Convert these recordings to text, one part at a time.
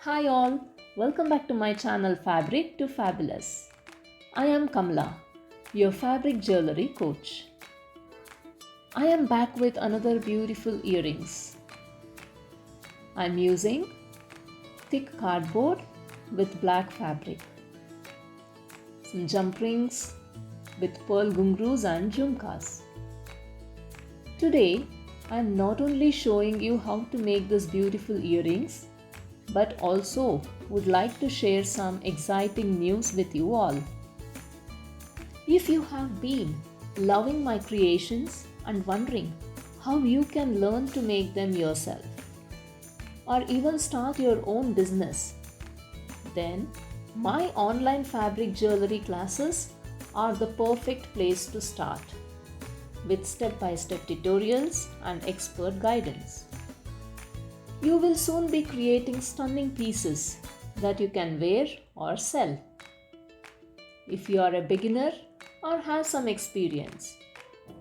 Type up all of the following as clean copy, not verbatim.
Hi all, welcome back to my channel Fabric to Fabulous. I am Kamla, your fabric jewelry coach. I am back with another beautiful earrings. I'm using thick cardboard with black fabric. Some jump rings with pearl gungroos and jhumkas. Today, I am not only showing you how to make these beautiful earrings, but also would like to share some exciting news with you all. If you have been loving my creations and wondering how you can learn to make them yourself, or even start your own business, then my online fabric jewelry classes are the perfect place to start, with step-by-step tutorials and expert guidance. You will soon be creating stunning pieces that you can wear or sell. If you are a beginner or have some experience,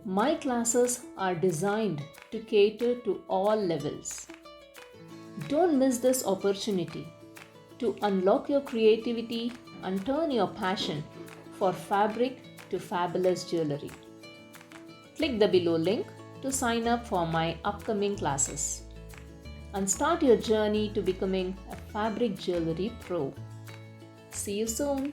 my classes are designed to cater to all levels. Don't miss this opportunity to unlock your creativity and turn your passion for fabric to fabulous jewelry. Click the below link to sign up for my upcoming classes and start your journey to becoming a fabric jewelry pro. See you soon.